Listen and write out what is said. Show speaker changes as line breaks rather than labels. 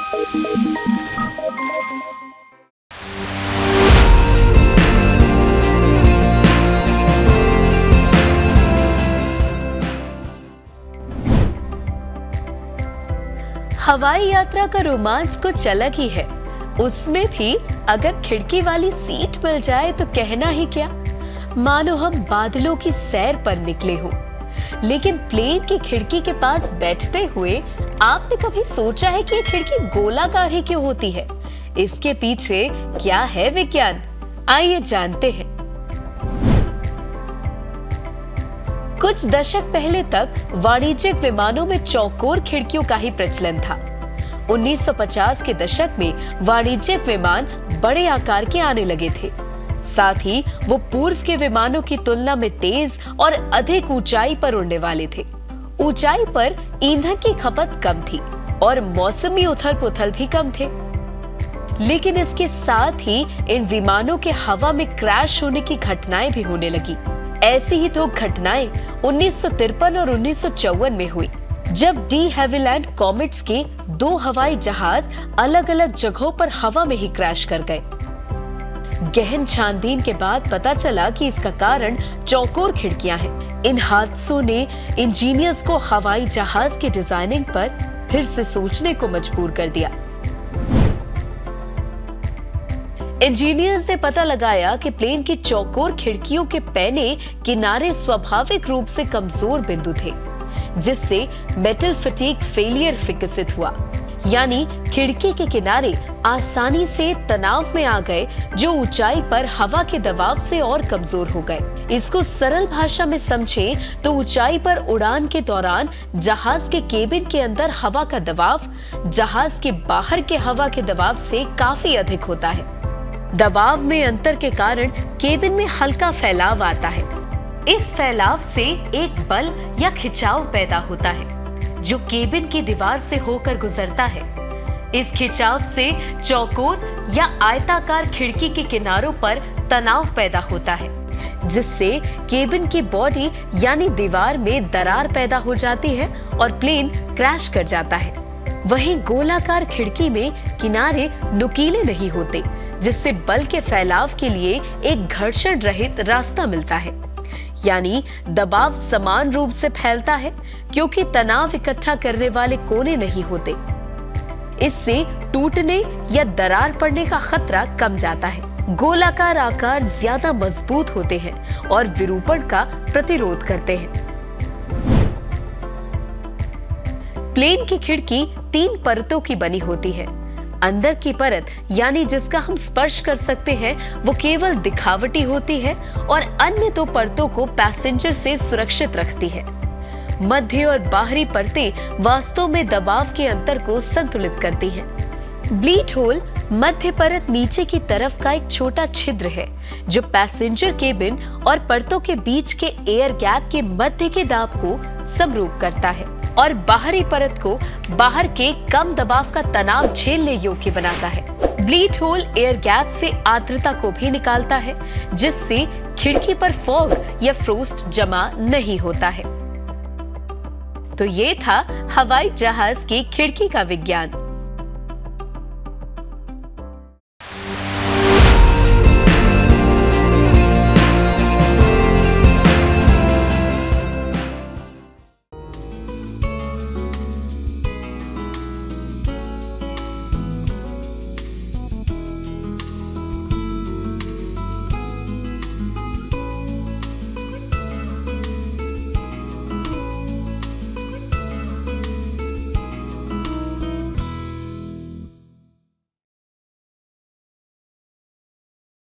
हवाई यात्रा का रोमांच कुछ अलग ही है। उसमें भी अगर खिड़की वाली सीट मिल जाए तो कहना ही क्या, मानो हम बादलों की सैर पर निकले हो। लेकिन प्लेन की खिड़की के पास बैठते हुए आपने कभी सोचा है कि ये खिड़की गोलाकार ही क्यों होती है? इसके पीछे क्या है विज्ञान? आइए जानते हैं। कुछ दशक पहले तक वाणिज्यिक विमानों में चौकोर खिड़कियों का ही प्रचलन था। 1950 के दशक में वाणिज्यिक विमान बड़े आकार के आने लगे थे। साथ ही वो पूर्व के विमानों की तुलना में तेज और अधिक ऊंचाई पर उड़ने वाले थे। ऊंचाई पर ईंधन की खपत कम थी और मौसमी उथल-पुथल भी कम थे। लेकिन इसके साथ ही इन विमानों के हवा में क्रैश होने की घटनाएं भी होने लगी। ऐसी ही दो घटनाएं 1953 और 1954 में हुई, जब डी हैविलैंड कॉमेट्स के 2 हवाई जहाज अलग अलग जगहों पर हवा में ही क्रैश कर गए। गहन छानबीन के बाद पता चला कि इसका कारण चौकोर खिड़कियां हैं। इन हादसों ने इंजीनियर्स को हवाई जहाज की डिजाइनिंग पर फिर से सोचने को मजबूर कर दिया। इंजीनियर्स ने पता लगाया कि प्लेन की चौकोर खिड़कियों के पैने किनारे स्वाभाविक रूप से कमजोर बिंदु थे, जिससे मेटल फटीग फेलियर विकसित हुआ। यानी खिड़की के किनारे आसानी से तनाव में आ गए, जो ऊंचाई पर हवा के दबाव से और कमजोर हो गए। इसको सरल भाषा में समझें तो ऊंचाई पर उड़ान के दौरान जहाज के केबिन के अंदर हवा का दबाव जहाज के बाहर के हवा के दबाव से काफी अधिक होता है। दबाव में अंतर के कारण केबिन में हल्का फैलाव आता है। इस फैलाव से एक बल या खिंचाव पैदा होता है, जो केबिन की दीवार से होकर गुजरता है। इस खिंचाव से चौकोर या आयताकार खिड़की के किनारों पर तनाव पैदा होता है, जिससे केबिन की बॉडी यानी दीवार में दरार पैदा हो जाती है और प्लेन क्रैश कर जाता है। वहीं गोलाकार खिड़की में किनारे नुकीले नहीं होते, जिससे बल के फैलाव के लिए एक घर्षण रहित रास्ता मिलता है। यानी दबाव समान रूप से फैलता है, क्योंकि तनाव इकट्ठा करने वाले कोने नहीं होते। इससे टूटने या दरार पड़ने का खतरा कम जाता है। गोलाकार आकार ज्यादा मजबूत होते हैं और विरूपण का प्रतिरोध करते हैं। प्लेन की खिड़की 3 परतों की बनी होती है। अंदर की परत यानी जिसका हम स्पर्श कर सकते हैं, वो केवल दिखावटी होती है और अन्य 2 परतों को पैसेंजर से सुरक्षित रखती है। मध्य और बाहरी परतें वास्तव में दबाव के अंतर को संतुलित करती हैं। ब्लीड होल मध्य परत नीचे की तरफ का एक छोटा छिद्र है, जो पैसेंजर केबिन और परतों के बीच के एयर गैप के मध्य के दाब को समरूप करता है और बाहरी परत को बाहर के कम दबाव का तनाव झेलने योग्य बनाता है। ब्लीड होल एयर गैप से आर्द्रता को भी निकालता है, जिससे खिड़की पर फॉग या फ्रोस्ट जमा नहीं होता है। तो ये था हवाई जहाज की खिड़की का विज्ञान।